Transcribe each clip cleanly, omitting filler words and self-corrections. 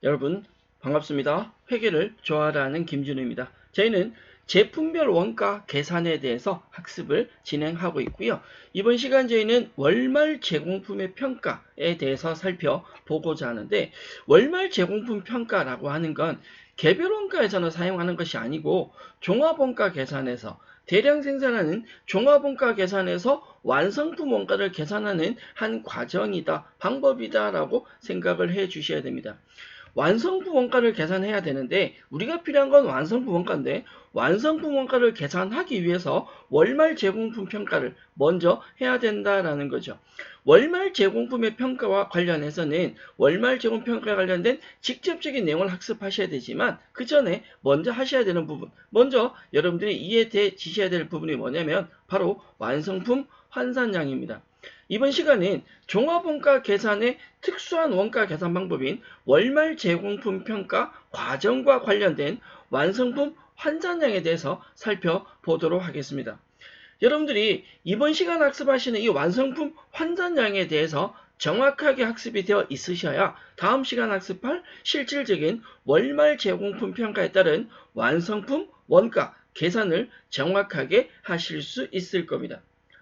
여러분 반갑습니다. 회계를 좋아하는 김준우입니다. 저희는 제품별 원가 계산에 대해서 학습을 진행하고 있고요. 이번 시간 저희는 월말 제공품의 평가에 대해서 살펴보고자 하는데, 월말 제공품 평가라고 하는 건 개별 원가에서는 사용하는 것이 아니고 종합원가 계산에서, 대량 생산하는 종합원가 계산에서 완성품 원가를 계산하는 한 과정이다, 방법이다 라고 생각을 해 주셔야 됩니다. 완성품 원가를 계산해야 되는데, 우리가 필요한 건 완성품 원가인데, 완성품 원가를 계산하기 위해서 월말 제공품 평가를 먼저 해야 된다라는 거죠. 월말 제공품의 평가와 관련해서는 월말 제공 평가에 관련된 직접적인 내용을 학습하셔야 되지만, 그 전에 먼저 하셔야 되는 부분, 먼저 여러분들이 이해되시셔야 될 부분이 뭐냐면 바로 완성품 환산량입니다. 이번 시간은 종합원가 계산의 특수한 원가 계산 방법인 월말 제공품 평가 과정과 관련된 완성품 환산량에 대해서 살펴보도록 하겠습니다. 여러분들이 이번 시간 학습하시는 이 완성품 환산량에 대해서 정확하게 학습이 되어 있으셔야 다음 시간 학습할 실질적인 월말 제공품 평가에 따른 완성품 원가 계산을 정확하게 하실 수 있을 겁니다.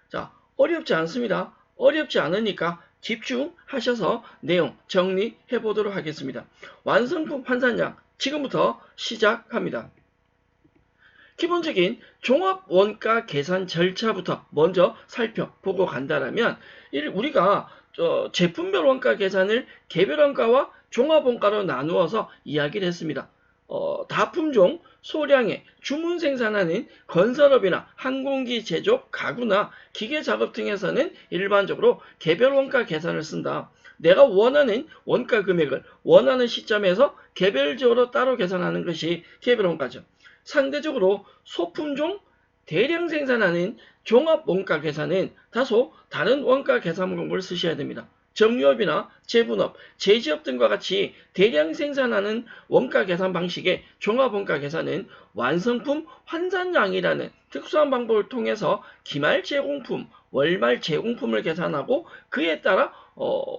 자, 어렵지 않습니다. 어렵지 않으니까 집중하셔서 내용 정리해 보도록 하겠습니다. 완성품 환산량 지금부터 시작합니다. 기본적인 종합원가 계산 절차부터 먼저 살펴보고 간다면, 우리가 제품별 원가 계산을 개별 원가와 종합원가로 나누어서 이야기를 했습니다. 다품종, 소량의 주문 생산하는 건설업이나 항공기 제조, 가구나 기계 작업 등에서는 일반적으로 개별 원가 계산을 쓴다. 내가 원하는 원가 금액을 원하는 시점에서 개별적으로 따로 계산하는 것이 개별 원가죠. 상대적으로 소품종, 대량 생산하는 종합 원가 계산은 다소 다른 원가 계산 방법을 쓰셔야 됩니다. 정유업이나 제분업, 제지업 등과 같이 대량 생산하는 원가 계산 방식의 종합원가 계산은 완성품 환산량이라는 특수한 방법을 통해서 기말 제공품, 월말 제공품을 계산하고 그에 따라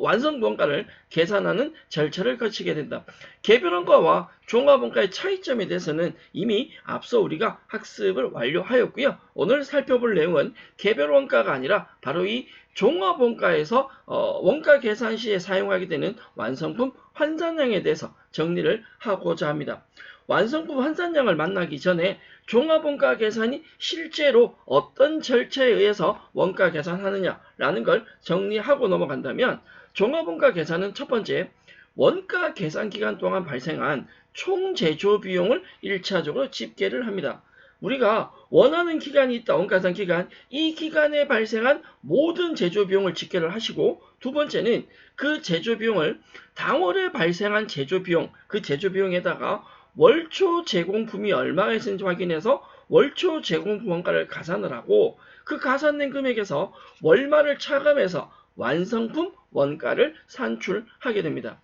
완성 원가를 계산하는 절차를 거치게 된다. 개별 원가와 종합 원가의 차이점에 대해서는 이미 앞서 우리가 학습을 완료하였고요. 오늘 살펴볼 내용은 개별 원가가 아니라 바로 이 종합 원가에서 원가 계산 시에 사용하게 되는 완성품 환산량에 대해서 정리를 하고자 합니다. 완성품 환산량을 만나기 전에 종합원가 계산이 실제로 어떤 절차에 의해서 원가 계산하느냐라는 걸 정리하고 넘어간다면, 종합원가 계산은 첫 번째, 원가 계산 기간 동안 발생한 총 제조 비용을 1차적으로 집계를 합니다. 우리가 원하는 기간이 있다, 원가 계산 기간, 이 기간에 발생한 모든 제조 비용을 집계를 하시고, 두 번째는 그 제조 비용을 당월에 발생한 제조 비용, 그 제조 비용에다가 월초 제공품이 얼마가 있는지 확인해서 월초 제공품 원가를 가산을 하고, 그 가산된 금액에서 월말을 차감해서 완성품 원가를 산출하게 됩니다.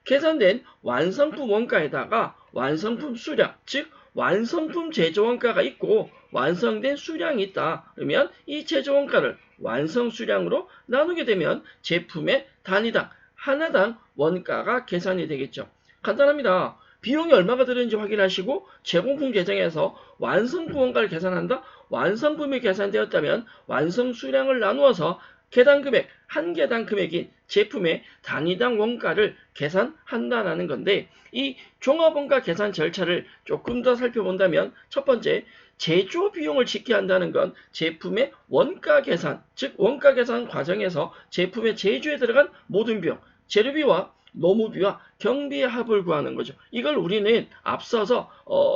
계산된 완성품 원가에다가 완성품 수량, 즉 완성품 제조 원가가 있고 완성된 수량이 있다. 그러면 이 제조 원가를 완성 수량으로 나누게 되면 제품의 단위당, 하나당 원가가 계산이 되겠죠. 간단합니다. 비용이 얼마가 들었는지 확인하시고 제공품 계정에서 완성품 원가를 계산한다. 완성품이 계산되었다면 완성 수량을 나누어서 개당 금액, 한 개당 금액인 제품의 단위당 원가를 계산한다라는 건데, 이 종합원가 계산 절차를 조금 더 살펴본다면, 첫 번째, 제조 비용을 집계한다는 건 제품의 원가 계산, 즉 원가 계산 과정에서 제품의 제조에 들어간 모든 비용, 재료비와 노무비와 경비의 합을 구하는 거죠. 이걸 우리는 앞서서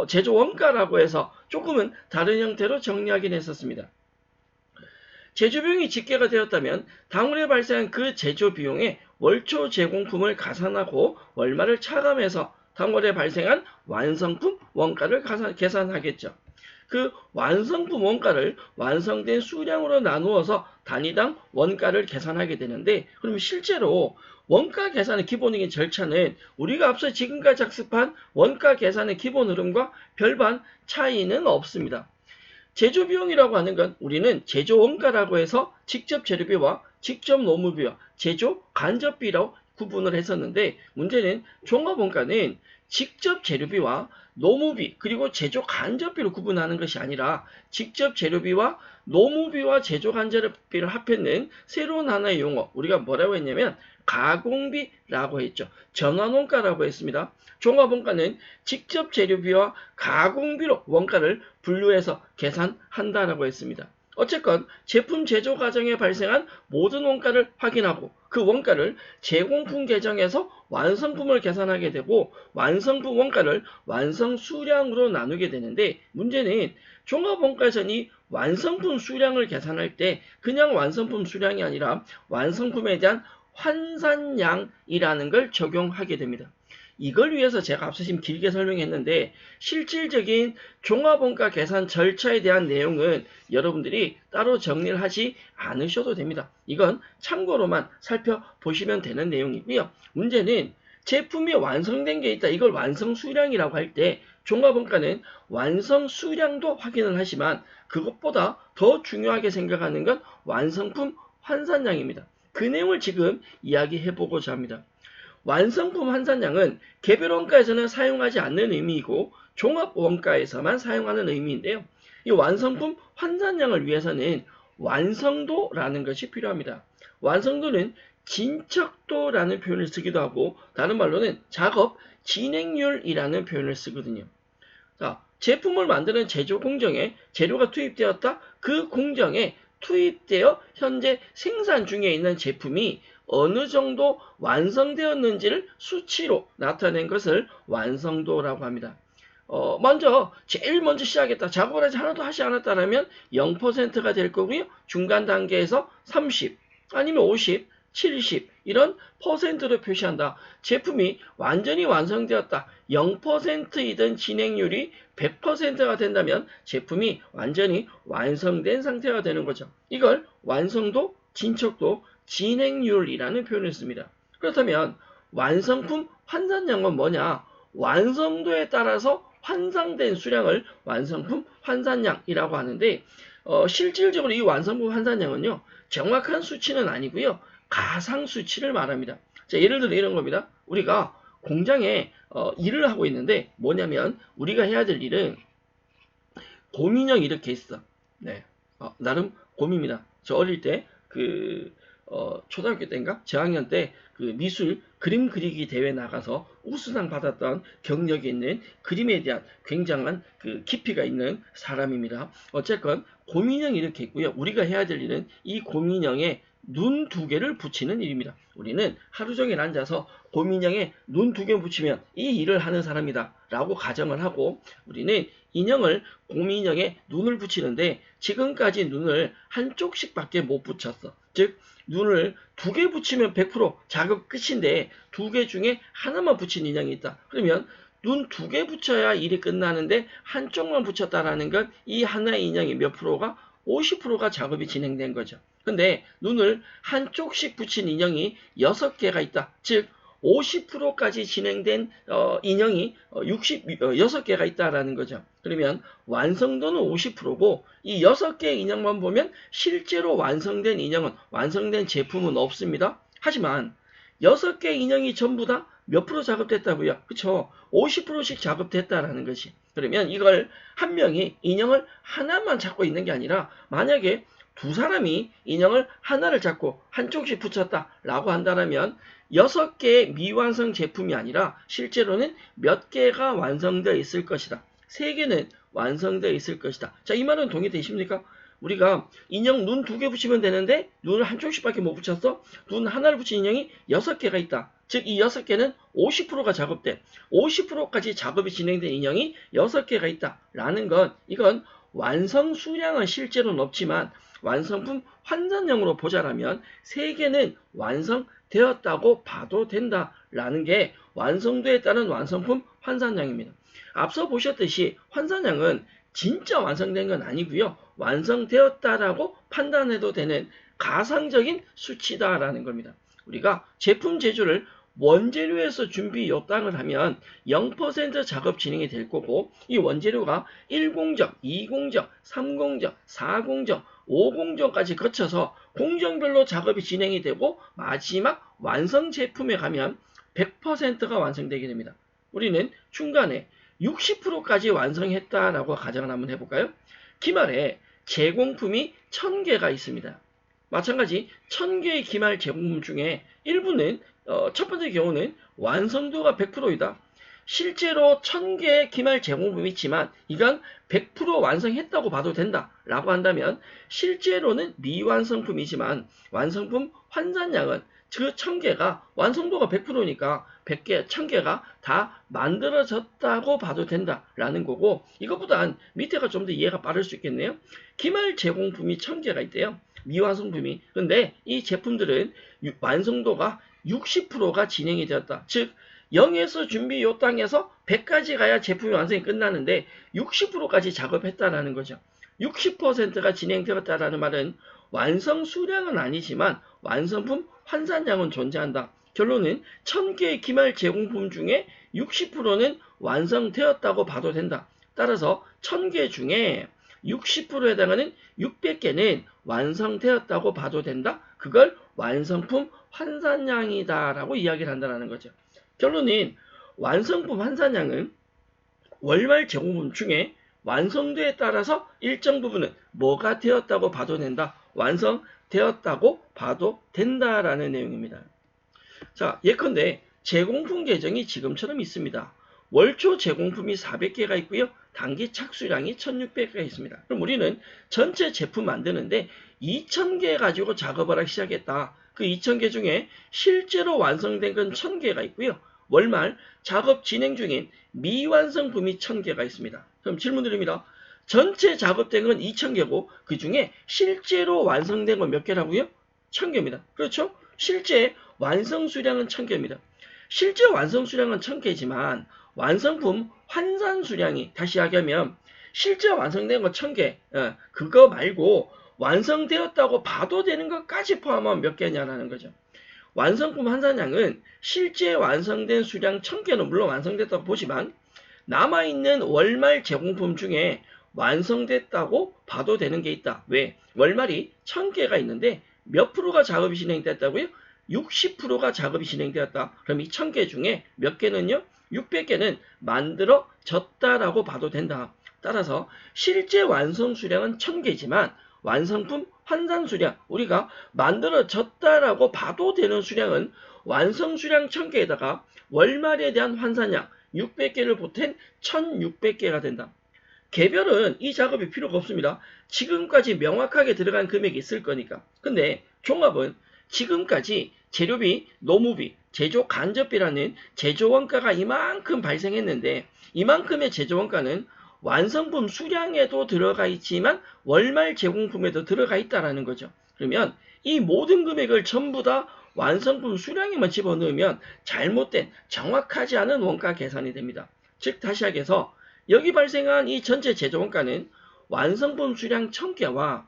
제조 원가라고 해서 조금은 다른 형태로 정리하긴 했었습니다. 제조 비용이 집계가 되었다면 당월에 발생한 그 제조 비용에 월초 제공품을 가산하고 월말을 차감해서 당월에 발생한 완성품 원가를 계산하겠죠. 그 완성품 원가를 완성된 수량으로 나누어서 단위당 원가를 계산하게 되는데, 그러면 실제로 원가 계산의 기본적인 절차는 우리가 앞서 지금까지 학습한 원가 계산의 기본 흐름과 별반 차이는 없습니다. 제조 비용이라고 하는 건 우리는 제조 원가라고 해서 직접 재료비와 직접 노무비와 제조 간접비로 구분을 했었는데 문제는 종합원가는 직접 재료비와 노무비 그리고 제조 간접비로 구분하는 것이 아니라 직접 재료비와 노무비와 제조 간접비를 합했는 새로운 하나의 용어 우리가 뭐라고 했냐면 가공비라고 했죠. 전환원가라고 했습니다. 종합원가는 직접 재료비와 가공비로 원가를 분류해서 계산한다라고 했습니다. 어쨌건 제품 제조 과정에 발생한 모든 원가를 확인하고 그 원가를 제공품 계정에서 완성품을 계산하게 되고 완성품 원가를 완성 수량으로 나누게 되는데 문제는 종합원가에서는 이 완성품 수량을 계산할 때 그냥 완성품 수량이 아니라 완성품에 대한 환산량이라는 걸 적용하게 됩니다. 이걸 위해서 제가 앞서 지금 길게 설명했는데 실질적인 종합원가 계산 절차에 대한 내용은 여러분들이 따로 정리를 하지 않으셔도 됩니다. 이건 참고로만 살펴보시면 되는 내용이고요. 문제는 제품이 완성된 게 있다. 이걸 완성 수량이라고 할 때 종합원가는 완성 수량도 확인을 하지만 그것보다 더 중요하게 생각하는 건 완성품 환산량입니다. 그 내용을 지금 이야기해보고자 합니다. 완성품 환산량은 개별원가에서는 사용하지 않는 의미이고 종합원가에서만 사용하는 의미인데요. 이 완성품 환산량을 위해서는 완성도라는 것이 필요합니다. 완성도는 진척도라는 표현을 쓰기도 하고 다른 말로는 작업 진행률이라는 표현을 쓰거든요. 자, 제품을 만드는 제조 공정에 재료가 투입되었다. 그 공정에 투입되어 현재 생산 중에 있는 제품이 어느 정도 완성되었는지를 수치로 나타낸 것을 완성도라고 합니다. 제일 먼저 시작했다. 작업을 아직 하나도 하지 않았다라면 0%가 될 거고요. 중간 단계에서 30, 아니면 50, 70 이런 퍼센트로 표시한다. 제품이 완전히 완성되었다. 0%이던 진행률이 100%가 된다면 제품이 완전히 완성된 상태가 되는 거죠. 이걸 완성도, 진척도, 진행률이라는 표현을 씁니다. 그렇다면 완성품 환산량은 뭐냐? 완성도에 따라서 환산된 수량을 완성품 환산량이라고 하는데 실질적으로 이 완성품 환산량은요. 정확한 수치는 아니고요. 가상 수치를 말합니다. 자, 예를 들어 이런 겁니다. 우리가 공장에 일을 하고 있는데 뭐냐면 우리가 해야 될 일은 곰인형 이렇게 있어. 네, 나름 곰입니다. 저 어릴 때 초등학교 때인가? 저학년 때 그 미술 그림 그리기 대회 나가서 우수상 받았던 경력이 있는 그림에 대한 굉장한 그 깊이가 있는 사람입니다. 어쨌건 곰인형이 이렇게 있고요. 우리가 해야 될 일은 이 곰인형에 눈 두 개를 붙이는 일입니다. 우리는 하루 종일 앉아서 곰인형에 눈 두 개 붙이면 이 일을 하는 사람이다 라고 가정을 하고 우리는 인형을 곰인형에 눈을 붙이는데 지금까지 눈을 한쪽씩밖에 못 붙였어. 즉 눈을 두 개 붙이면 100% 작업 끝인데 두 개 중에 하나만 붙인 인형이 있다. 그러면 눈 두 개 붙여야 일이 끝나는데 한쪽만 붙였다라는 건 이 하나의 인형이 몇 프로가? 50%가 작업이 진행된 거죠. 근데 눈을 한쪽씩 붙인 인형이 6개가 있다. 즉 50%까지 진행된 인형이 6개가 있다라는 거죠. 그러면 완성도는 50%고 이 6개의 인형만 보면 실제로 완성된 인형은 완성된 제품은 없습니다. 하지만 6개의 인형이 전부 다 몇 프로 작업됐다고요? 그쵸? 50%씩 작업됐다라는 것이. 그러면 이걸 한 명이 인형을 하나만 잡고 있는 게 아니라 만약에 두 사람이 인형을 하나를 잡고 한쪽씩 붙였다라고 한다면 6개의 미완성 제품이 아니라 실제로는 몇 개가 완성되어 있을 것이다. 3개는 완성되어 있을 것이다. 자, 이 말은 동의되십니까? 우리가 인형 눈 2개 붙이면 되는데 눈을 한쪽씩밖에 못 붙였어? 눈 하나를 붙인 인형이 6개가 있다. 즉 이 6개는 50%가 작업된 50%까지 작업이 진행된 인형이 6개가 있다라는 건 이건 완성 수량은 실제로는 없지만 완성품 환산량으로 보자라면 3개는 완성되었다고 봐도 된다라는 게 완성도에 따른 완성품 환산량입니다. 앞서 보셨듯이 환산량은 진짜 완성된 건 아니고요. 완성되었다라고 판단해도 되는 가상적인 수치다라는 겁니다. 우리가 제품 제조를 원재료에서 준비 요땅을 하면 0% 작업 진행이 될 거고 이 원재료가 1공정, 2공정, 3공정, 4공정, 5공정까지 거쳐서 공정별로 작업이 진행이 되고 마지막 완성 제품에 가면 100%가 완성되게 됩니다. 우리는 중간에 60%까지 완성했다라고 가정을 한번 해볼까요? 기말에 제공품이 1000개가 있습니다. 마찬가지 1000개의 기말 제공품 중에 일부는 첫 번째 경우는 완성도가 100%이다. 실제로 1000개의 기말 제공품이 있지만 이건 100% 완성했다고 봐도 된다 라고 한다면 실제로는 미완성품이지만 완성품 환산량은 그 1000개가 완성도가 100%니까 100개, 1000개가 다 만들어졌다고 봐도 된다라는 거고, 이것보단 밑에가 좀 더 이해가 빠를 수 있겠네요. 기말 제공품이 1000개가 있대요. 미완성품이. 근데 이 제품들은 완성도가 60%가 진행이 되었다. 즉 0에서 준비 요 땅에서 100까지 가야 제품이 완성이 끝나는데 60%까지 작업했다라는 거죠. 60%가 진행되었다라는 말은 완성 수량은 아니지만 완성품 환산량은 존재한다. 결론은 1000개의 기말 제공품 중에 60%는 완성되었다고 봐도 된다. 따라서 1000개 중에 60%에 해당하는 600개는 완성되었다고 봐도 된다. 그걸 완성품 환산량이다 라고 이야기를 한다는 거죠. 결론은 완성품 환산량은 월말 제공품 중에 완성도에 따라서 일정 부분은 뭐가 되었다고 봐도 된다. 완성되었다고 봐도 된다라는 내용입니다. 자, 예컨대 제공품 계정이 지금처럼 있습니다. 월초 제공품이 400개가 있고요. 단기 착수량이 1600개가 있습니다. 그럼 우리는 전체 제품 만드는데 2000개 가지고 작업을 하기 시작했다. 그 2000개 중에 실제로 완성된 건 1000개가 있고요. 월말 작업 진행 중인 미완성품이 1000개가 있습니다. 그럼 질문 드립니다. 전체 작업된 건 2000개고 그 중에 실제로 완성된 건 몇 개라고요? 1000개입니다. 그렇죠? 실제 완성 수량은 1000개입니다. 실제 완성 수량은 1000개지만 완성품 환산 수량이, 다시 이야기하면 실제 완성된 거 1000개, 그거 말고 완성되었다고 봐도 되는 것까지 포함하면 몇 개냐라는 거죠. 완성품 환산량은 실제 완성된 수량 1000개는 물론 완성됐다고 보지만 남아있는 월말 제공품 중에 완성됐다고 봐도 되는 게 있다. 왜? 월말이 1000개가 있는데 몇 프로가 작업이 진행됐다고요? 60%가 작업이 진행되었다. 그럼 이 1000개 중에 몇 개는요? 600개는 만들어졌다라고 봐도 된다. 따라서 실제 완성 수량은 1000개지만 완성품 환산 수량, 우리가 만들어졌다라고 봐도 되는 수량은 완성 수량 1000개에다가 월말에 대한 환산량 600개를 보탠 1600개가 된다. 개별은 이 작업이 필요가 없습니다. 지금까지 명확하게 들어간 금액이 있을 거니까. 근데 종합은 지금까지 재료비, 노무비, 제조 간접비라는 제조 원가가 이만큼 발생했는데 이만큼의 제조 원가는 완성품 수량에도 들어가 있지만 월말 제공품에도 들어가 있다라는 거죠. 그러면 이 모든 금액을 전부 다 완성품 수량에만 집어넣으면 잘못된, 정확하지 않은 원가 계산이 됩니다. 즉 다시 하기해서 여기 발생한 이 전체 제조 원가는 완성품 수량 1000개와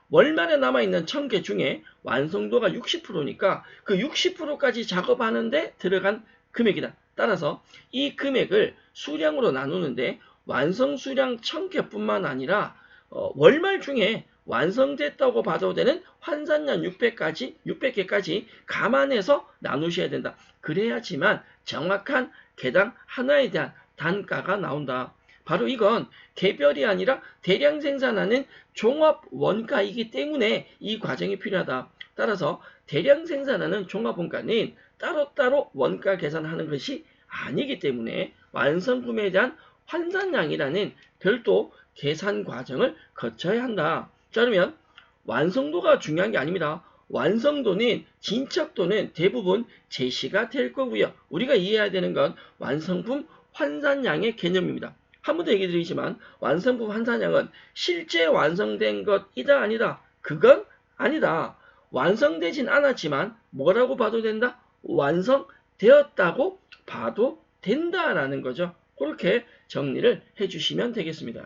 월말에 남아있는 1000개 중에 완성도가 60%니까 그 60%까지 작업하는데 들어간 금액이다. 따라서 이 금액을 수량으로 나누는데 완성 수량 1000개뿐만 아니라 월말 중에 완성됐다고 봐도 되는 환산량 600개까지 감안해서 나누셔야 된다. 그래야지만 정확한 개당 하나에 대한 단가가 나온다. 바로 이건 개별이 아니라 대량 생산하는 종합 원가이기 때문에 이 과정이 필요하다. 따라서 대량 생산하는 종합 원가는 따로따로 원가 계산하는 것이 아니기 때문에 완성품에 대한 환산량이라는 별도 계산 과정을 거쳐야 한다. 자, 그러면 완성도가 중요한 게 아닙니다. 완성도는, 진척도는 대부분 제시가 될 거고요. 우리가 이해해야 되는 건 완성품 환산량의 개념입니다. 한 번 더 얘기 드리지만 완성품 환산량은 실제 완성된 것이다 아니다? 그건 아니다. 완성되진 않았지만 뭐라고 봐도 된다? 완성되었다고 봐도 된다라는 거죠. 그렇게 정리를 해주시면 되겠습니다.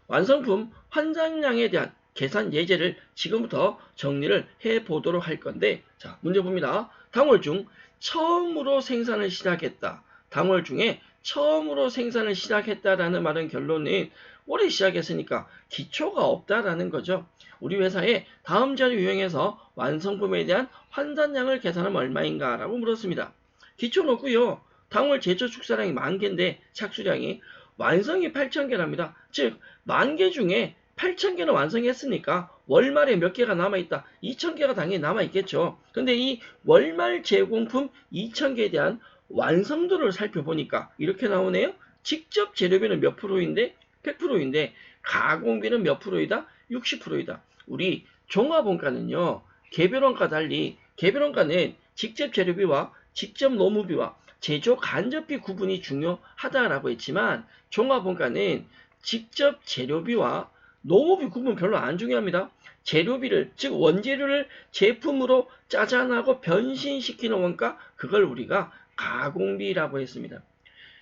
완성품 환산량에 대한 계산 예제를 지금부터 정리를 해보도록 할 건데, 자, 문제 봅니다. 당월 중 처음으로 생산을 시작했다. 당월 중에 처음으로 생산을 시작했다라는 말은 결론은 올해 시작했으니까 기초가 없다라는 거죠. 우리 회사에 다음 자료 유형에서 완성품에 대한 환산량을 계산하면 얼마인가 라고 물었습니다. 기초는 없고요. 당월 제조 축사량이 10,000개인데 착수량이 완성이 8,000개랍니다. 즉 10,000개 중에 8,000개는 완성했으니까 월말에 몇 개가 남아있다. 2,000개가 당연히 남아있겠죠. 근데 이 월말 제공품 2,000개에 대한 완성도를 살펴보니까 이렇게 나오네요. 직접 재료비는 몇 프로인데 100%인데 가공비는 몇 프로이다? 60%이다. 우리 종합원가는요. 개별원가 달리 개별원가는 직접 재료비와 직접 노무비와 제조 간접비 구분이 중요하다라고 했지만 종합원가는 직접 재료비와 노무비 구분 별로 안 중요합니다. 재료비를 즉 원재료를 제품으로 짜잔하고 변신시키는 원가 그걸 우리가 가공비라고 했습니다.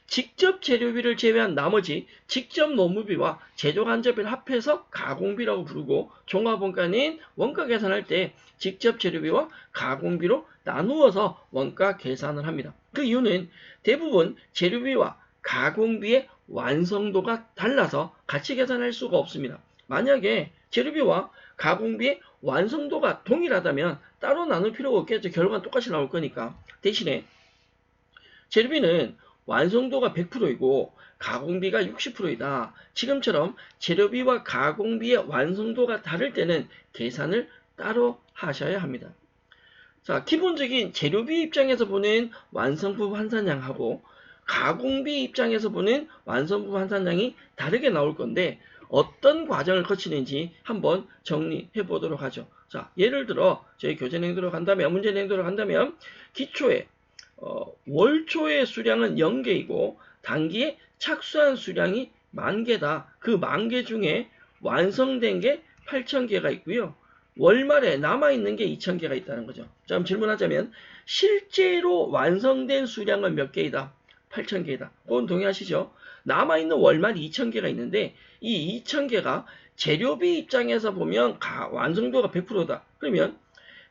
직접 재료비를 제외한 나머지 직접 노무비와 제조 간접비를 합해서 가공비라고 부르고 종합원가는 원가 계산할 때 직접 재료비와 가공비로 나누어서 원가 계산을 합니다. 그 이유는 대부분 재료비와 가공비의 완성도가 달라서 같이 계산할 수가 없습니다. 만약에 재료비와 가공비의 완성도가 동일하다면 따로 나눌 필요가 없겠죠. 결과는 똑같이 나올 거니까. 대신에 재료비는 완성도가 100%이고 가공비가 60%이다. 지금처럼 재료비와 가공비의 완성도가 다를 때는 계산을 따로 하셔야 합니다. 자, 기본적인 재료비 입장에서 보는 완성품 환산량하고 가공비 입장에서 보는 완성품 환산량이 다르게 나올 건데 어떤 과정을 거치는지 한번 정리해 보도록 하죠. 자, 예를 들어 저희 교재냉도로 간다면 문제냉도로 간다면 기초에 월초의 수량은 0개이고 단기에 착수한 수량이 10,000개다. 그 10,000개 중에 완성된 게 8,000개가 있고요. 월말에 남아있는 게 2,000개가 있다는 거죠. 자, 그럼 질문하자면 실제로 완성된 수량은 몇 개이다? 8,000개이다. 그건 동의하시죠? 남아있는 월말 2,000개가 있는데 이 2,000개가 재료비 입장에서 보면 완성도가 100%다. 그러면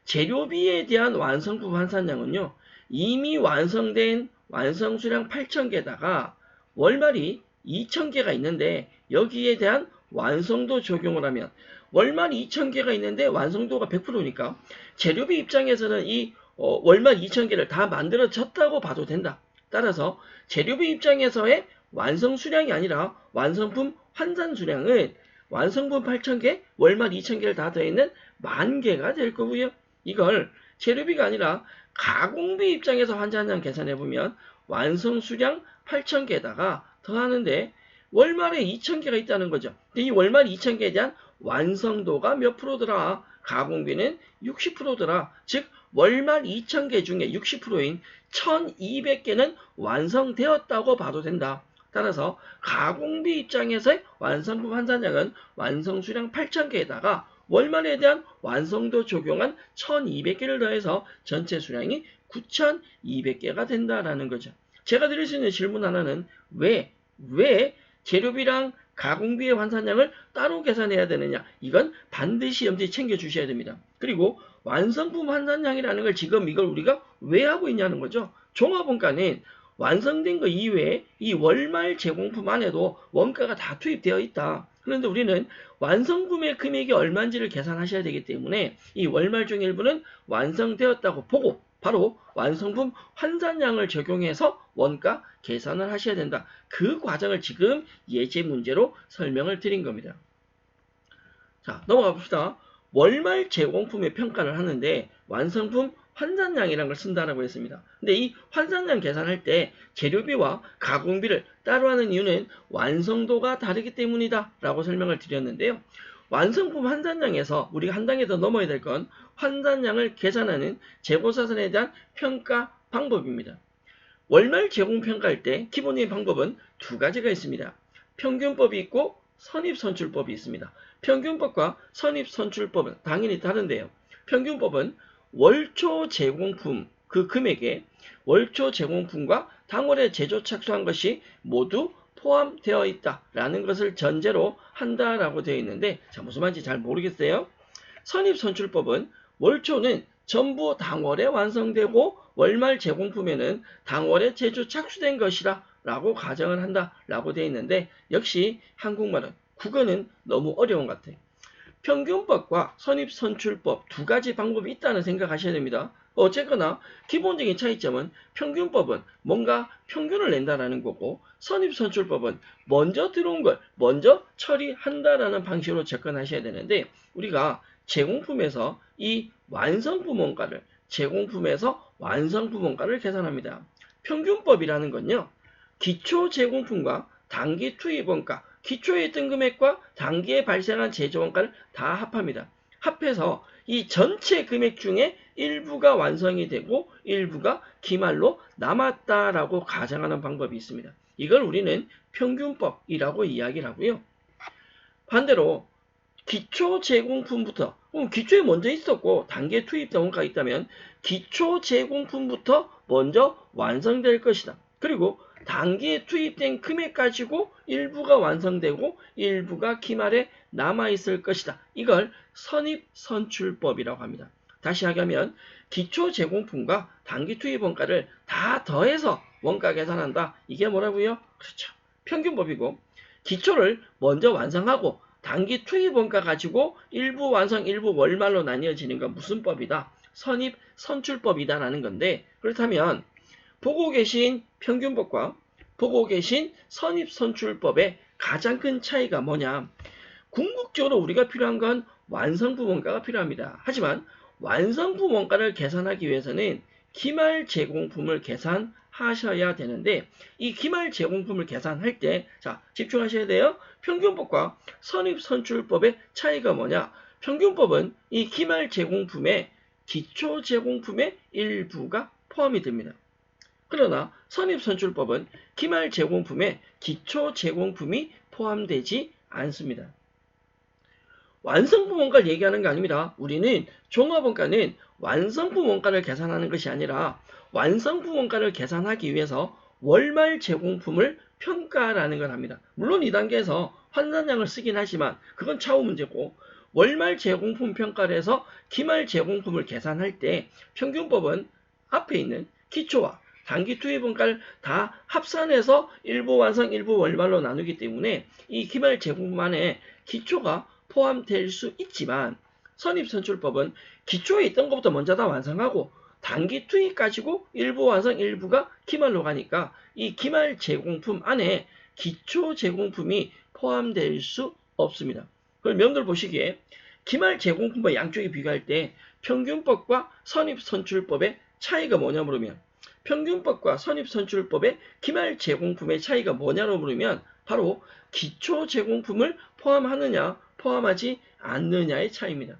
재료비에 대한 완성품 환산량은요. 이미 완성된 완성 수량 8,000개다가 월말이 2,000개가 있는데 여기에 대한 완성도 적용을 하면 월말 2,000개가 있는데 완성도가 100%니까 재료비 입장에서는 이 월말 2,000개를 다 만들어졌다고 봐도 된다. 따라서 재료비 입장에서의 완성 수량이 아니라 완성품 환산 수량은 완성품 8,000개, 월말 2,000개를 다 더했는 10,000개가 될 거고요. 이걸 재료비가 아니라 가공비 입장에서 환산량 계산해보면 완성 수량 8,000개에다가 더하는데 월말에 2,000개가 있다는 거죠. 근데 이 월말 2,000개에 대한 완성도가 몇 프로더라? 가공비는 60%더라. 즉 월말 2,000개 중에 60%인 1,200개는 완성되었다고 봐도 된다. 따라서 가공비 입장에서의 완성품 환산량은 완성 수량 8,000개에다가 월말에 대한 완성도 적용한 1,200개를 더해서 전체 수량이 9,200개가 된다라는 거죠. 제가 드릴 수 있는 질문 하나는 왜 재료비랑 가공비의 환산량을 따로 계산해야 되느냐? 이건 반드시 염두에 챙겨 주셔야 됩니다. 그리고 완성품 환산량이라는 걸 지금 이걸 우리가 왜 하고 있냐는 거죠. 종합원가는 완성된 거 이외에 이 월말 제공품 안에도 원가가 다 투입되어 있다. 그런데 우리는 완성품의 금액이 얼마인지를 계산하셔야 되기 때문에 이 월말 중 일부는 완성되었다고 보고 바로 완성품 환산량을 적용해서 원가 계산을 하셔야 된다. 그 과정을 지금 예제 문제로 설명을 드린 겁니다. 자, 넘어가 봅시다. 월말 제공품의 평가를 하는데 완성품 환산량이라는 걸 쓴다라고 했습니다. 근데 이 환산량 계산할 때 재료비와 가공비를 따로 하는 이유는 완성도가 다르기 때문이다 라고 설명을 드렸는데요. 완성품 환산량에서 우리가 한 단계 더 넘어야 될 건 환산량을 계산하는 재고사선에 대한 평가 방법입니다. 월말 제공 평가할 때 기본적인 방법은 두 가지가 있습니다. 평균법이 있고 선입선출법이 있습니다. 평균법과 선입선출법은 당연히 다른데요. 평균법은 월초 제공품 그 금액에 월초 제공품과 당월에 제조 착수한 것이 모두 포함되어 있다라는 것을 전제로 한다라고 되어 있는데 자 무슨 말인지 잘 모르겠어요. 선입선출법은 월초는 전부 당월에 완성되고 월말 제공품에는 당월에 제조 착수된 것이라 라고 가정을 한다 라고 되어 있는데, 역시 한국말은 국어는 너무 어려운 것 같아요. 평균법과 선입선출법 두 가지 방법이 있다는 생각하셔야 됩니다. 어쨌거나 기본적인 차이점은 평균법은 뭔가 평균을 낸다라는 거고, 선입선출법은 먼저 들어온 걸 먼저 처리한다라는 방식으로 접근하셔야 되는데, 우리가 제공품에서 이 완성품 원가를 계산합니다. 평균법이라는 건요, 기초 제공품과 단기 투입 원가, 기초에 있던 금액과 단기에 발생한 제조 원가를 다 합합니다. 합해서 이 전체 금액 중에 일부가 완성이 되고 일부가 기말로 남았다라고 가정하는 방법이 있습니다. 이걸 우리는 평균법이라고 이야기를 하고요. 반대로 기초 제공품부터, 기초에 먼저 있었고 단기에 투입된 원가가 있다면 기초 제공품부터 먼저 완성될 것이다. 그리고 단기에 투입된 금액 가지고 일부가 완성되고 일부가 기말에 남아있을 것이다. 이걸 선입선출법이라고 합니다. 다시 하면 기초 제공품과 단기 투입 원가를 다 더해서 원가 계산한다. 이게 뭐라고요? 그렇죠. 평균법이고, 기초를 먼저 완성하고 단기 투입 원가 가지고 일부 완성, 일부 월말로 나뉘어지는 건 무슨 법이다? 선입선출법이다라는 건데, 그렇다면 보고 계신 평균법과 보고 계신 선입선출법의 가장 큰 차이가 뭐냐? 궁극적으로 우리가 필요한 건 완성품 원가가 필요합니다. 하지만 완성품 원가를 계산하기 위해서는 기말 제공품을 계산하셔야 되는데, 이 기말 제공품을 계산할 때, 자, 집중하셔야 돼요. 평균법과 선입선출법의 차이가 뭐냐? 평균법은 이 기말 제공품에 기초 제공품의 일부가 포함이 됩니다. 그러나 선입선출법은 기말 제공품에 기초 제공품이 포함되지 않습니다. 완성품 원가를 얘기하는 게 아닙니다. 우리는 종합원가는 완성품 원가를 계산하는 것이 아니라 완성품 원가를 계산하기 위해서 월말 제공품을 평가라는 걸 합니다. 물론 이 단계에서 환산량을 쓰긴 하지만 그건 차후 문제고, 월말 제공품 평가를 해서 기말 제공품을 계산할 때 평균법은 앞에 있는 기초와 단기 투입 원가를 다 합산해서 일부 완성, 일부 월말로 나누기 때문에 이 기말 제공품 안에 기초가 포함될 수 있지만, 선입선출법은 기초에 있던 것부터 먼저 다 완성하고 단기 투입 가지고 일부 완성, 일부가 기말로 가니까 이 기말 제공품 안에 기초 제공품이 포함될 수 없습니다. 그럼 여러분들 보시기에 기말 제공품과 양쪽이 비교할 때 평균법과 선입선출법의 차이가 뭐냐 물으면, 평균법과 선입선출법의 기말 제공품의 차이가 뭐냐로 물으면 바로 기초 제공품을 포함하느냐 포함하지 않느냐의 차이입니다.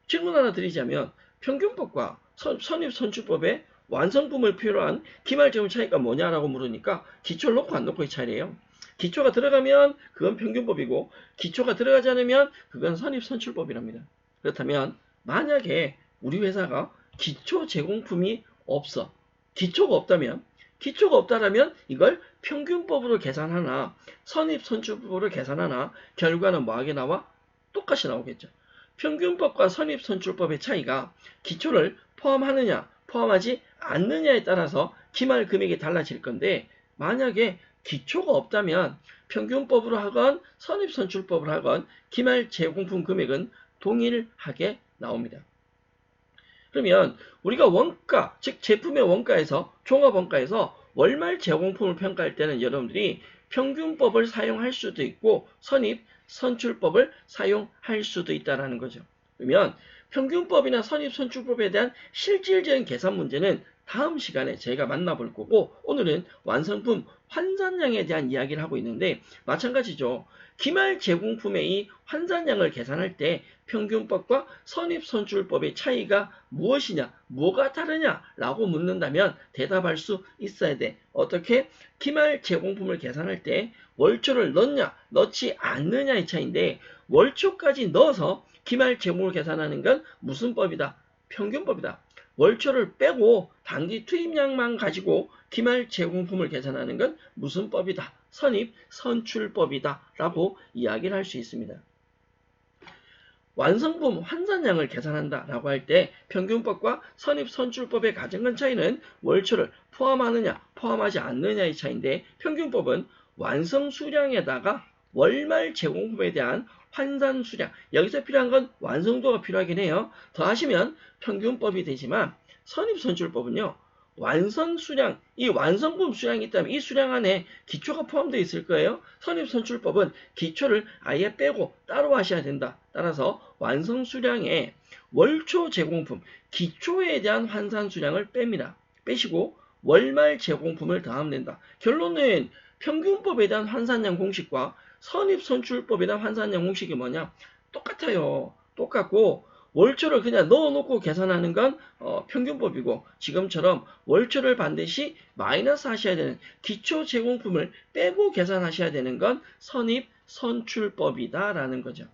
질문 하나 드리자면 평균법과 선입선출법의 완성품을 필요한 기말 제공 차이가 뭐냐라고 물으니까 기초를 놓고 안 놓고의 차이래요. 기초가 들어가면 그건 평균법이고 기초가 들어가지 않으면 그건 선입선출법이랍니다. 그렇다면 만약에 우리 회사가 기초 제공품이 없어, 기초가 없다라면 이걸 평균법으로 계산하나 선입선출법으로 계산하나 결과는 뭐하게 나와? 똑같이 나오겠죠. 평균법과 선입선출법의 차이가 기초를 포함하느냐 포함하지 않느냐에 따라서 기말 금액이 달라질 건데, 만약에 기초가 없다면 평균법으로 하건 선입선출법으로 하건 기말 제공품 금액은 동일하게 나옵니다. 그러면 우리가 원가, 즉 제품의 원가에서 종합원가에서 월말 제공품을 평가할 때는 여러분들이 평균법을 사용할 수도 있고 선입선출법을 사용할 수도 있다는 거죠. 그러면 평균법이나 선입선출법에 대한 실질적인 계산 문제는 다음 시간에 제가 만나볼 거고, 오늘은 완성품 환산량에 대한 이야기를 하고 있는데 마찬가지죠. 기말 제공품의 이 환산량을 계산할 때 평균법과 선입선출법의 차이가 무엇이냐, 뭐가 다르냐라고 묻는다면 대답할 수 있어야 돼. 어떻게? 기말 제공품을 계산할 때 월초를 넣냐, 넣지 않느냐의 차이인데, 월초까지 넣어서 기말 제공을 계산하는 건 무슨 법이다? 평균법이다. 월초를 빼고 단기 투입량만 가지고 기말 제공품을 계산하는 건 무슨 법이다? 선입선출법이다 라고 이야기를 할 수 있습니다. 완성품 환산량을 계산한다라고 할 때 평균법과 선입선출법의 가장 큰 차이는 월초를 포함하느냐 포함하지 않느냐의 차이인데 평균법은 완성 수량에다가 월말 제공품에 대한 환산 수량, 여기서 필요한 건 완성도가 필요하긴 해요. 더하시면 평균법이 되지만 선입선출법은요. 완성 수량, 이 완성품 수량이 있다면 이 수량 안에 기초가 포함되어 있을 거예요. 선입선출법은 기초를 아예 빼고 따로 하셔야 된다. 따라서 완성 수량에 월초 제공품, 기초에 대한 환산 수량을 뺍니다. 빼시고 월말 제공품을 더하면 된다. 결론은 평균법에 대한 환산량 공식과 선입선출법에 대한 환산량 공식이 뭐냐? 똑같아요. 똑같고 월초를 그냥 넣어놓고 계산하는 건 평균법이고 지금처럼 월초를 반드시 마이너스 하셔야 되는 기초 제공품을 빼고 계산하셔야 되는 건 선입선출법이다라는 거죠.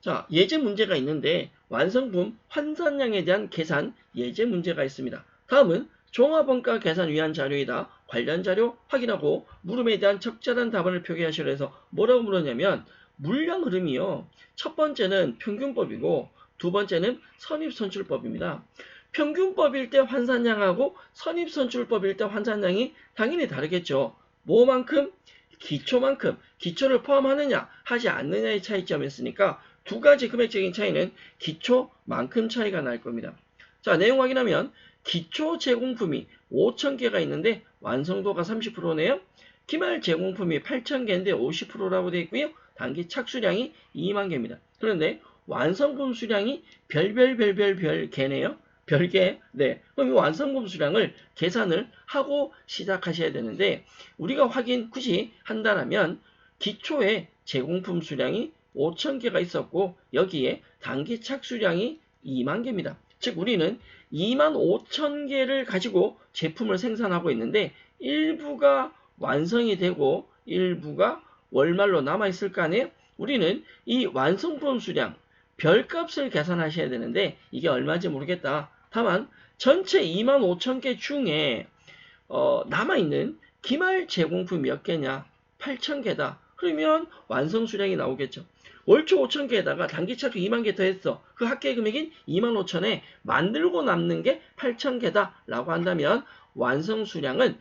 자, 예제 문제가 있는데 완성품 환산량에 대한 계산 예제 문제가 있습니다. 다음은 종합원가 계산 위한 자료이다. 관련 자료 확인하고 물음에 대한 적절한 답안을 표기하시라 해서 뭐라고 물었냐면 물량 흐름이요. 첫 번째는 평균법이고 두 번째는 선입선출법입니다. 평균법일 때 환산량하고 선입선출법일 때 환산량이 당연히 다르겠죠. 뭐만큼? 기초만큼. 기초를 포함하느냐 하지 않느냐의 차이점이었으니까 두 가지 금액적인 차이는 기초만큼 차이가 날 겁니다. 자, 내용 확인하면 기초 제공품이 5,000개가 있는데 완성도가 30%네요. 기말 제공품이 8,000개인데 50%라고 되어 있고요. 단기 착수량이 2만 개입니다. 그런데 완성품 수량이 별개네요. 별개. 네. 그럼 이 완성품 수량을 계산을 하고 시작하셔야 되는데 우리가 확인 굳이 한다면 기초에 제공품 수량이 5,000개가 있었고 여기에 단기 착수량이 2만 개입니다. 즉 우리는 2만 5천 개를 가지고 제품을 생산하고 있는데 일부가 완성이 되고 일부가 월말로 남아있을 거 아니에요? 우리는 이 완성품 수량 별값을 계산하셔야 되는데 이게 얼마인지 모르겠다. 다만 전체 2만 5천 개 중에 남아있는 기말 제공품 몇 개냐? 8천 개다. 그러면 완성 수량이 나오겠죠. 월초 5천 개에다가 단기 착수 2만 개 더했어. 그 합계 금액인 2만 5천에 만들고 남는 게 8천 개다 라고 한다면 완성 수량은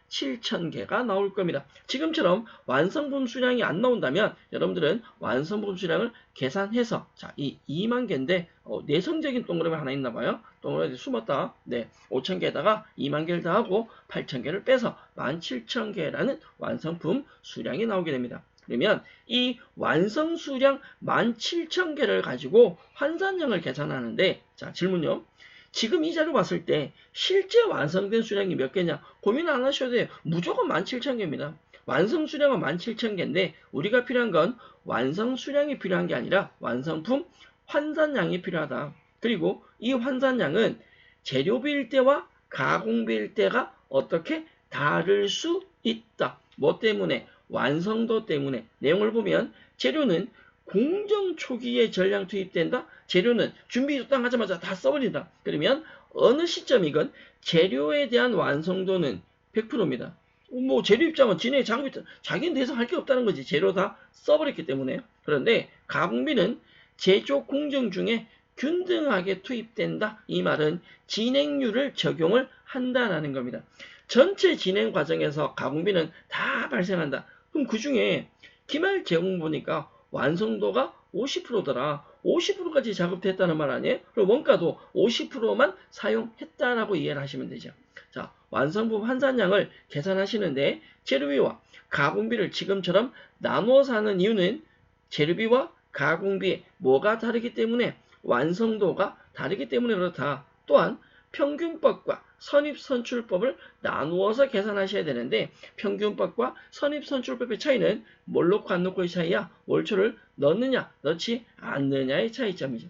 17,000개가 나올 겁니다. 지금처럼 완성품 수량이 안 나온다면 여러분들은 완성품 수량을 계산해서 자, 이 2만 개인데 내성적인 동그라미 하나 있나 봐요. 동그라미 숨었다. 네, 5,000개에다가 2만 개를 더하고 8,000개를 빼서 17,000개라는 완성품 수량이 나오게 됩니다. 그러면 이 완성 수량 17,000개를 가지고 환산량을 계산하는데 자, 질문요. 지금 이 자료 봤을 때 실제 완성된 수량이 몇 개냐 고민 안 하셔도 돼요. 무조건 17,000개입니다. 완성 수량은 17,000개인데 우리가 필요한 건 완성 수량이 필요한 게 아니라 완성품 환산량이 필요하다. 그리고 이 환산량은 재료비일 때와 가공비일 때가 어떻게 다를 수 있다. 뭐 때문에? 완성도 때문에. 내용을 보면 재료는 공정 초기에 전량 투입된다. 재료는 준비 딱 하자마자 다 써버린다. 그러면 어느 시점이건 재료에 대한 완성도는 100%입니다. 뭐 재료 입장은 진행 작업이 자기는 더 이상 할 게 없다는 거지. 재료 다 써버렸기 때문에. 그런데 가공비는 제조 공정 중에 균등하게 투입된다. 이 말은 진행률을 적용을 한다라는 겁니다. 전체 진행 과정에서 가공비는 다 발생한다. 그럼 그 중에 기말 제공 보니까 완성도가 50%더라. 50%까지 작업됐다는 말 아니에요? 그럼 원가도 50%만 사용했다라고 이해를 하시면 되죠. 자, 완성품 환산량을 계산하시는데 재료비와 가공비를 지금처럼 나누어서 하는 이유는 재료비와 가공비 뭐가 다르기 때문에 완성도가 다르기 때문에 그렇다. 또한 평균법과 선입선출법을 나누어서 계산하셔야 되는데 평균법과 선입선출법의 차이는 뭘 넣고 안 넣고의 차이야? 월초를 넣느냐 넣지 않느냐의 차이점이죠.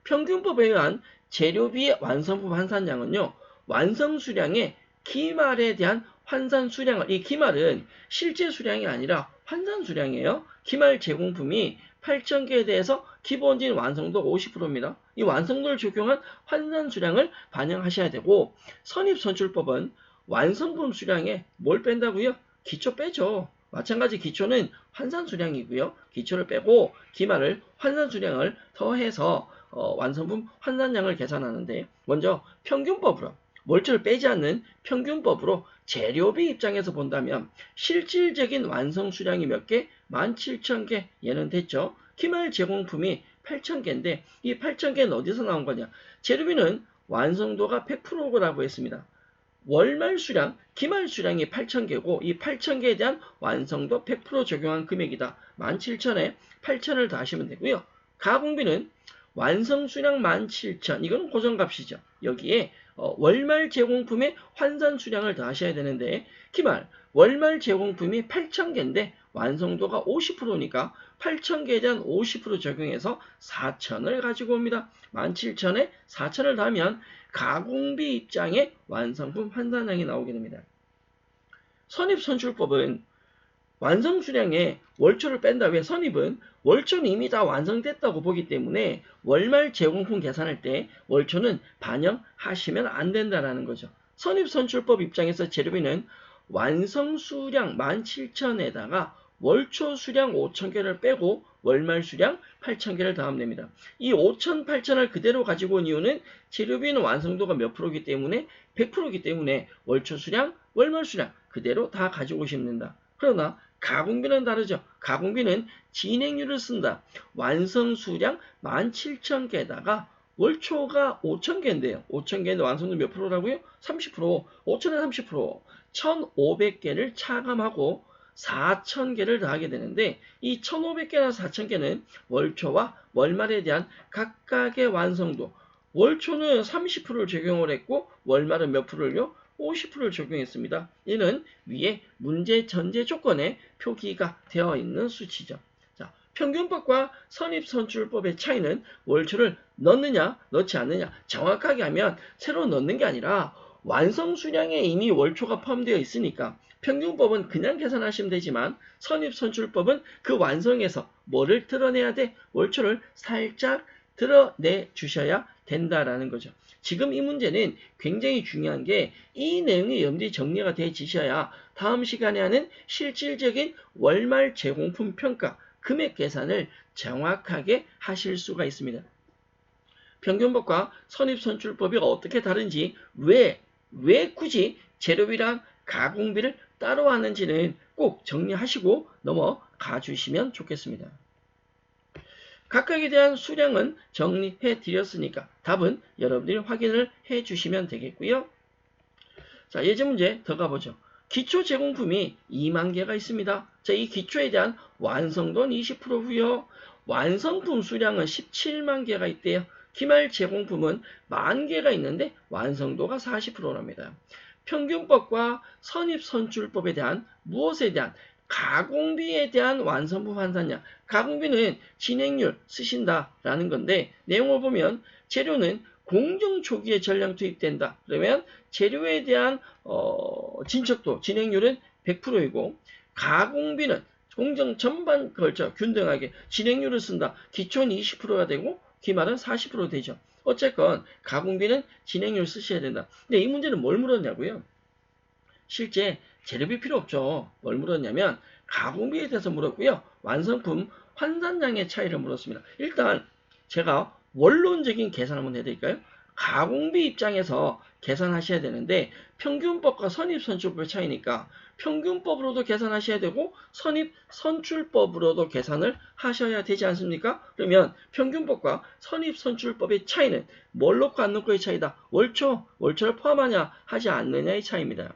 평균법에 의한 재료비의 완성품 환산량은요. 완성 수량의 기말에 대한 환산 수량을 이 기말은 실제 수량이 아니라 환산 수량이에요. 기말 제공품이 8,000개에 대해서 기본적인 완성도 50%입니다. 이 완성도를 적용한 환산 수량을 반영하셔야 되고 선입선출법은 완성품 수량에 뭘 뺀다고요? 기초 빼죠. 마찬가지 기초는 환산수량이고요. 기초를 빼고 기말을 환산수량을 더해서 완성품 환산량을 계산하는데 먼저 평균법으로 월초를 빼지 않는 평균법으로 재료비 입장에서 본다면 실질적인 완성수량이 몇 개? 17,000개. 얘는 됐죠. 기말 제공품이 8,000개인데 이 8,000개는 어디서 나온 거냐? 재료비는 완성도가 100%라고 했습니다. 월말 수량, 기말 수량이 8,000개고 이 8,000개에 대한 완성도 100% 적용한 금액이다. 17,000에 8,000을 더하시면 되고요. 가공비는 완성 수량 17,000, 이거는 고정값이죠. 여기에 월말 제공품의 환산 수량을 더하셔야 되는데 기말, 월말 제공품이 8,000개인데 완성도가 50%니까 8,000개에 대한 50% 적용해서 4,000을 가지고 옵니다. 17,000에 4,000을 더하면 가공비 입장에 완성품 환산량이 나오게 됩니다. 선입선출법은 완성수량에 월초를 뺀 다음에 선입은 월초는 이미 다 완성됐다고 보기 때문에 월말 제공품 계산할 때 월초는 반영하시면 안 된다는 거죠. 선입선출법 입장에서 재료비는 완성수량 17,000에다가 월초 수량 5,000개를 빼고 월말 수량 8,000개를 더하면 됩니다. 이 5,000, 8,000을 그대로 가지고 온 이유는 재료비는 완성도가 몇 프로이기 때문에 100%이기 때문에 월초 수량, 월말 수량 그대로 다 가지고 오시면 된다. 그러나 가공비는 다르죠. 가공비는 진행률을 쓴다. 완성 수량 17,000개에다가 월초가 5,000개인데요. 5,000개인데 완성도 몇 프로라고요? 30%. 5,000에 30%. 1,500개를 차감하고 4,000개를 더하게 되는데 이 1,500개나 4,000개는 월초와 월말에 대한 각각의 완성도. 월초는 30%를 적용을 했고 월말은 몇 프로를요? 50%를 적용했습니다. 이는 위에 문제 전제 조건에 표기가 되어 있는 수치죠. 자, 평균법과 선입선출법의 차이는 월초를 넣느냐 넣지 않느냐. 정확하게 하면 새로 넣는 게 아니라 완성 수량에 이미 월초가 포함되어 있으니까 평균법은 그냥 계산하시면 되지만 선입선출법은 그 완성에서 뭐를 드러내야 돼? 월초를 살짝 드러내 주셔야 된다라는 거죠. 지금 이 문제는 굉장히 중요한 게 이 내용이 염두에 정리가 되어지셔야 다음 시간에 하는 실질적인 월말 제공품 평가 금액 계산을 정확하게 하실 수가 있습니다. 평균법과 선입선출법이 어떻게 다른지 왜 굳이 재료비랑 가공비를 따로 하는지는 꼭 정리하시고 넘어가 주시면 좋겠습니다. 각각에 대한 수량은 정리해 드렸으니까 답은 여러분들이 확인을 해 주시면 되겠고요. 자, 예제 문제 더 가보죠. 기초 제공품이 2만 개가 있습니다. 자, 이 기초에 대한 완성도는 20%고요. 완성품 수량은 17만 개가 있대요. 기말 제공품은 10,000개가 있는데 완성도가 40%랍니다. 평균법과 선입선출법에 대한 무엇에 대한 가공비에 대한 완성품 환산량. 가공비는 진행률 쓰신다라는 건데 내용을 보면 재료는 공정 초기에 전량 투입된다. 그러면 재료에 대한 진척도 진행률은 100%이고 가공비는 공정 전반 걸쳐 균등하게 진행률을 쓴다. 기초는 20%가 되고 기말은 40% 되죠. 어쨌건 가공비는 진행률 쓰셔야 된다. 근데 이 문제는 뭘 물었냐고요? 실제 재료비 필요 없죠. 뭘 물었냐면 가공비에 대해서 물었고요. 완성품 환산량의 차이를 물었습니다. 일단 제가 원론적인 계산 한번 해드릴까요? 가공비 입장에서 계산하셔야 되는데 평균법과 선입선출법의 차이니까 평균법으로도 계산하셔야 되고 선입선출법으로도 계산을 하셔야 되지 않습니까? 그러면 평균법과 선입선출법의 차이는 뭘 넣고 안 넣고의 차이다. 월초를 포함하냐 하지 않느냐의 차이입니다.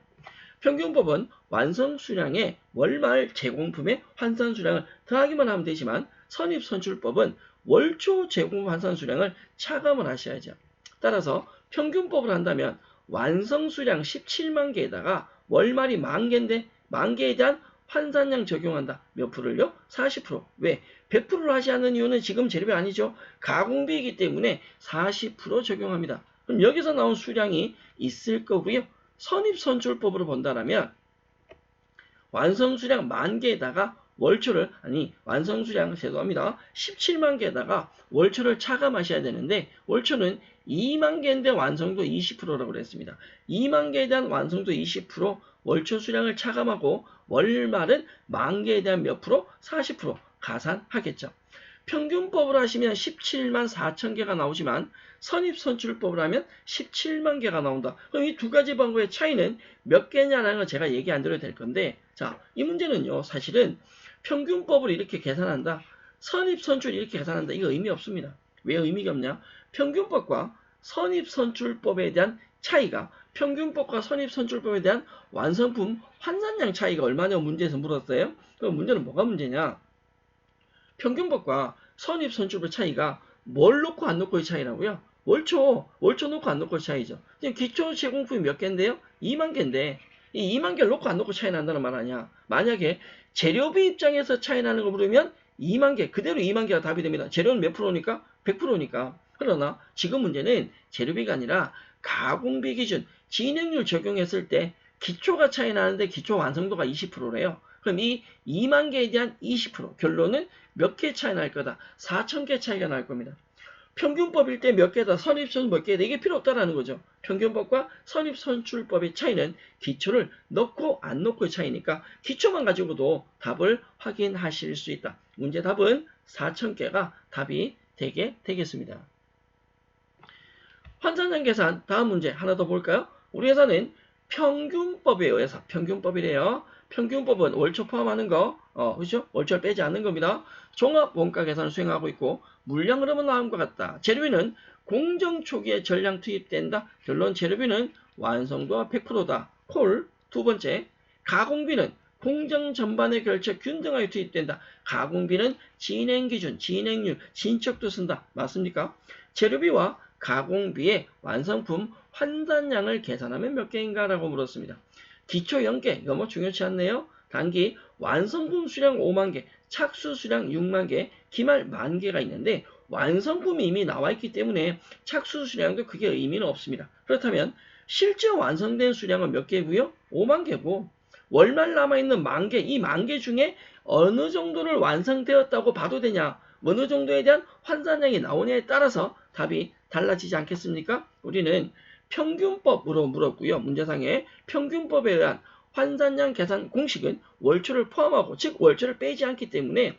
평균법은 완성 수량에 월말 제공품의 환산 수량을 더하기만 하면 되지만 선입선출법은 월초 제공품 환산 수량을 차감을 하셔야죠. 따라서 평균법을 한다면 완성 수량 17만 개에다가 월말이 10,000개인데 10,000개에 대한 환산량 적용한다. 몇 프로를요? 40%. 왜? 100%를 하지 않는 이유는 지금 재료비 아니죠. 가공비이기 때문에 40% 적용합니다. 그럼 여기서 나온 수량이 있을 거고요. 선입선출법으로 본다면 완성 수량 10,000개에다가 월초를, 아니 완성수량 죄송합니다. 17만 개에다가 월초를 차감하셔야 되는데 월초는 2만 개인데 완성도 20%라고 그랬습니다. 2만 개에 대한 완성도 20%, 월초 수량을 차감하고 월말은 만 개에 대한 몇 프로? 40% 가산하겠죠. 평균법을 하시면 17만 4천 개가 나오지만 선입선출법을 하면 17만 개가 나온다. 그럼 이 두 가지 방법의 차이는 몇 개냐라는 건 제가 얘기 안 드려도 될 건데, 자, 이 문제는요, 사실은 평균법을 이렇게 계산한다, 선입선출 이렇게 계산한다, 이거 의미 없습니다. 왜 의미가 없냐? 평균법과 선입선출법에 대한 차이가, 평균법과 선입선출법에 대한 완성품 환산량 차이가 얼마냐 문제에서 물었어요. 그럼 문제는 뭐가 문제냐? 평균법과 선입선출법 차이가 뭘 놓고 안 놓고의 차이라고요? 월초 놓고 안 놓고의 차이죠. 지금 기초 제공품이 몇 개인데요? 2만 개인데 이 2만 개를 놓고 안 놓고 차이 난다는 말 아니야. 만약에 재료비 입장에서 차이 나는 거 물으면 2만 개, 그대로 2만 개가 답이 됩니다. 재료는 몇 프로니까? 100%니까. 그러나 지금 문제는 재료비가 아니라 가공비 기준, 진행률 적용했을 때 기초가 차이 나는데 기초 완성도가 20%래요. 그럼 이 2만 개에 대한 20%, 결론은 몇 개 차이 날 거다? 4천 개 차이가 날 겁니다. 평균법일 때 몇 개다, 선입선출 몇 개다, 이게 필요 없다라는 거죠. 평균법과 선입선출법의 차이는 기초를 넣고 안 넣고의 차이니까 기초만 가지고도 답을 확인하실 수 있다. 문제 답은 4천 개가 답이 되게 되겠습니다. 환산량 계산, 다음 문제 하나 더 볼까요? 우리 회사는 평균법에 의해서, 평균법이래요. 평균법은 월초 포함하는 거, 그렇죠? 월초를 빼지 않는 겁니다. 종합 원가 계산을 수행하고 있고, 물량 흐름은 다음과 같다. 재료비는 공정 초기에 전량 투입된다. 결론 재료비는 완성도가 100%다. 콜. 두 번째, 가공비는 공정 전반에 걸쳐 균등하게 투입된다. 가공비는 진행 기준, 진행률, 진척도 쓴다. 맞습니까? 재료비와 가공비의 완성품 환산량을 계산하면 몇 개인가? 라고 물었습니다. 기초 0개, 이거 뭐 중요치 않네요. 단기 완성품 수량 5만 개, 착수 수량 6만 개, 기말 10,000개가 있는데 완성품이 이미 나와 있기 때문에 착수 수량도 크게 의미는 없습니다. 그렇다면 실제 완성된 수량은 몇 개고요? 5만 개고 월말 남아있는 10,000개, 이 10,000개 중에 어느 정도를 완성되었다고 봐도 되냐, 어느 정도에 대한 환산량이 나오냐에 따라서 답이 달라지지 않겠습니까? 우리는 평균법으로 물었고요. 문제상에 평균법에 의한 환산량 계산 공식은 월초를 포함하고, 즉 월초를 빼지 않기 때문에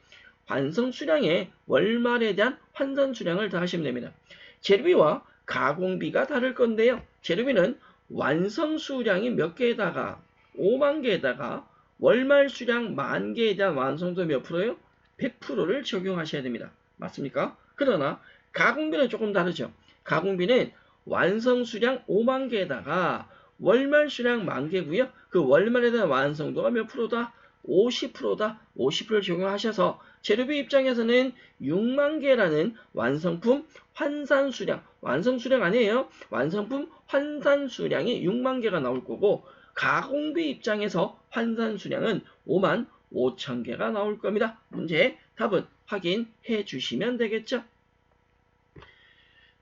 완성 수량에 월말에 대한 환산 수량을 더하시면 됩니다. 재료비와 가공비가 다를 건데요. 재료비는 완성 수량이 몇 개에다가 5만 개에다가 월말 수량 10,000개에 대한 완성도 몇 프로요? 100%를 적용하셔야 됩니다. 맞습니까? 그러나 가공비는 조금 다르죠. 가공비는 완성 수량 5만 개에다가 월말 수량 10,000개고요. 그 월말에 대한 완성도가 몇 프로다? 50%다. 50%를 적용하셔서 재료비 입장에서는 6만 개라는 완성품 환산 수량, 완성 수량 아니에요. 완성품 환산 수량이 6만 개가 나올 거고, 가공비 입장에서 환산 수량은 5만 5천 개가 나올 겁니다. 문제 답은 확인해 주시면 되겠죠.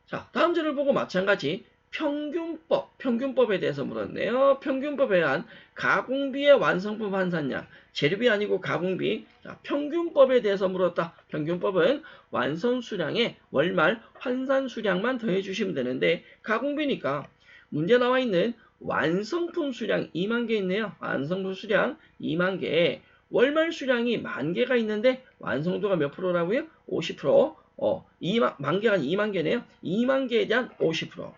자, 다음 질을 보고 마찬가지 평균법에 대해서 물었네요. 평균법에 의한 가공비의 완성품 환산량, 재료비 아니고 가공비. 자, 평균법에 대해서 물었다. 평균법은 완성 수량에 월말 환산 수량만 더해 주시면 되는데, 가공비니까 문제 나와 있는 완성품 수량 2만 개 있네요. 완성품 수량 2만 개, 월말 수량이 10,000개가 있는데 완성도가 몇 프로라고요? 50%. 2만 개가 2만 개네요. 2만 개에 대한 50%.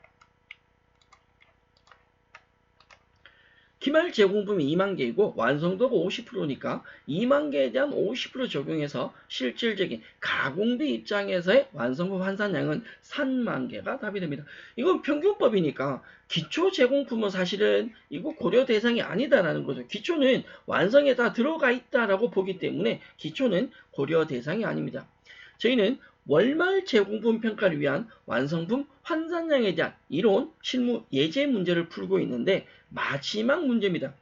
기말 제공품이 2만 개이고 완성도가 50%니까 2만 개에 대한 50% 적용해서 실질적인 가공비 입장에서의 완성품 환산량은 3만 개가 답이 됩니다. 이건 평균법이니까 기초 제공품은 사실은 이거 고려 대상이 아니다라는 거죠. 기초는 완성에 다 들어가 있다라고 보기 때문에 기초는 고려 대상이 아닙니다. 저희는 월말 제공품 평가를 위한 완성품 환산량에 대한 이론, 실무, 예제 문제를 풀고 있는데 마지막 문제입니다.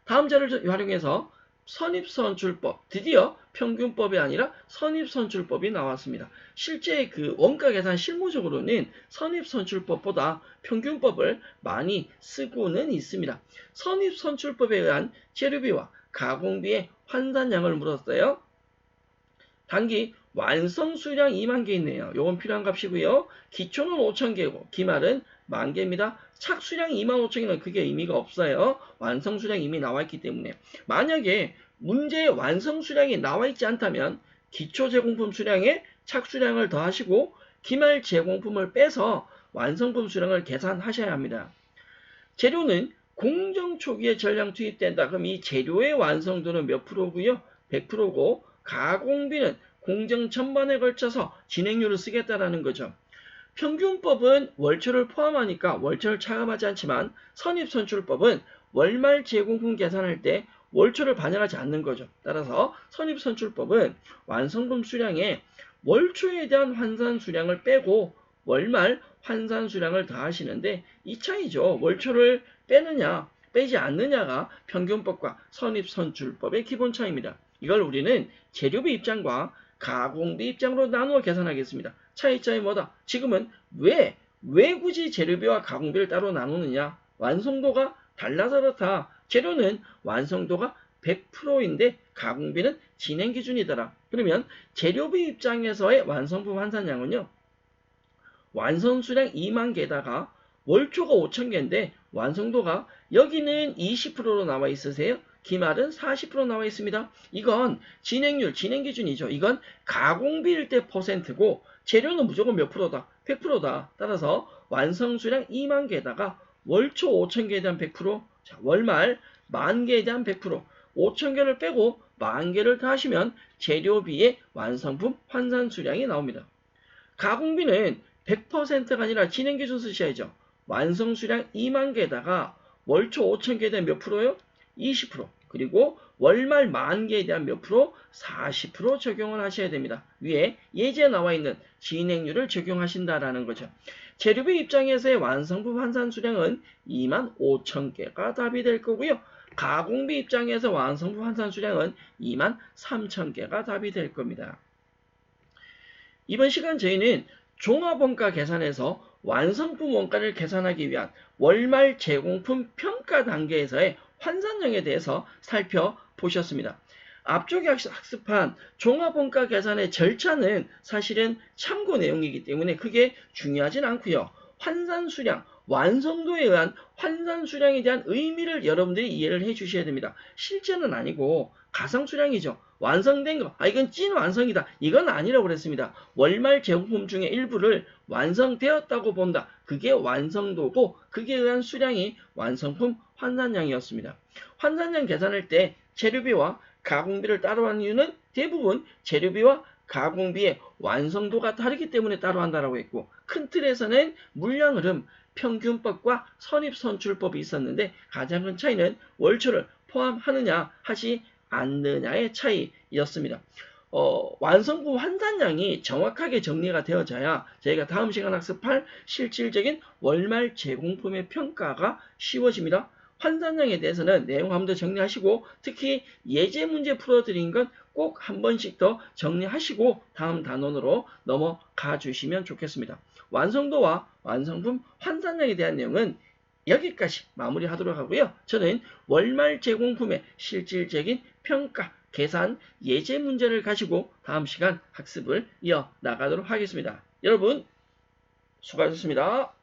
다음 자료를 활용해서 선입선출법, 드디어 평균법이 아니라 선입선출법이 나왔습니다. 실제 그 원가 계산 실무적으로는 선입선출법보다 평균법을 많이 쓰고는 있습니다. 선입선출법에 의한 재료비와 가공비의 환산량을 물었어요. 단기 완성 수량 2만 개 있네요. 요건 필요한 값이고요. 기초는 5천 개고 기말은 10,000개입니다. 착수량 2만 5천 개는 그게 의미가 없어요. 완성 수량 이미 나와 있기 때문에. 만약에 문제에 완성 수량이 나와 있지 않다면 기초 제공품 수량에 착수량을 더하시고 기말 제공품을 빼서 완성품 수량을 계산하셔야 합니다. 재료는 공정 초기에 전량 투입된다. 그럼 이 재료의 완성도는 몇 프로고요? 100%고 가공비는 공정 전반에 걸쳐서 진행료를 쓰겠다라는 거죠. 평균법은 월초를 포함하니까 월초를 차감하지 않지만 선입선출법은 월말 제공품 계산할 때 월초를 반영하지 않는 거죠. 따라서 선입선출법은 완성품 수량에 월초에 대한 환산 수량을 빼고 월말 환산 수량을 더하시는데 이 차이죠. 월초를 빼느냐 빼지 않느냐가 평균법과 선입선출법의 기본 차이입니다. 이걸 우리는 재료비 입장과 가공비 입장으로 나누어 계산하겠습니다. 차이점이 뭐다? 지금은 왜 굳이 재료비와 가공비를 따로 나누느냐? 완성도가 달라서 그렇다. 재료는 완성도가 100%인데 가공비는 진행 기준이더라. 그러면 재료비 입장에서의 완성품 환산량은요. 완성 수량 2만 개다가 월초가 5천 개인데 완성도가 여기는 20%로 나와 있으세요. 기말은 40% 나와 있습니다. 이건 진행률, 진행 기준이죠. 이건 가공비일 때 퍼센트고 재료는 무조건 몇 프로다? 100%다. 따라서 완성 수량 2만 개에다가 월초 5천 개에 대한 100%, 자, 월말 10,000개에 대한 100%, 5천 개를 빼고 10,000개를 더하시면 재료비의 완성품 환산 수량이 나옵니다. 가공비는 100%가 아니라 진행 기준 쓰셔야죠. 완성 수량 2만 개에다가 월초 5천 개에 대한 몇 프로요? 20%. 그리고 월말 10,000개에 대한 몇 프로? 40% 적용을 하셔야 됩니다. 위에 예제에 나와 있는 진행률을 적용하신다라는 거죠. 재료비 입장에서의 완성품 환산 수량은 2만 5천 개가 답이 될 거고요. 가공비 입장에서 완성품 환산 수량은 2만 3천 개가 답이 될 겁니다. 이번 시간 저희는 종합원가 계산에서 완성품 원가를 계산하기 위한 월말 제공품 평가 단계에서의 환산량에 대해서 살펴보셨습니다. 앞쪽에 학습한 종합원가 계산의 절차는 사실은 참고 내용이기 때문에 크게 중요하진 않고요. 환산수량, 완성도에 의한 환산수량에 대한 의미를 여러분들이 이해를 해 주셔야 됩니다. 실제는 아니고 가상수량이죠. 완성된 거, 이건 찐 완성이다. 이건 아니라고 그랬습니다. 월말 제공품 중에 일부를 완성되었다고 본다. 그게 완성도고 그게 의한 수량이 완성품 환산량이었습니다. 환산량 계산할 때 재료비와 가공비를 따로 하는 이유는 대부분 재료비와 가공비의 완성도가 다르기 때문에 따로 한다라고 했고 큰 틀에서는 물량 흐름, 평균법과 선입선출법이 있었는데 가장 큰 차이는 월초를 포함하느냐 하지 않느냐의 차이였습니다. 완성품 환산량이 정확하게 정리가 되어져야 저희가 다음 시간 학습할 실질적인 월말 제공품의 평가가 쉬워집니다. 환산량에 대해서는 내용 한번 더 정리하시고 특히 예제 문제 풀어드린 건 꼭 한 번씩 더 정리하시고 다음 단원으로 넘어가 주시면 좋겠습니다. 완성도와 완성품 환산량에 대한 내용은 여기까지 마무리하도록 하고요. 저는 월말 제공품의 실질적인 평가, 계산, 예제 문제를 가지고 다음 시간 학습을 이어나가도록 하겠습니다. 여러분 수고하셨습니다.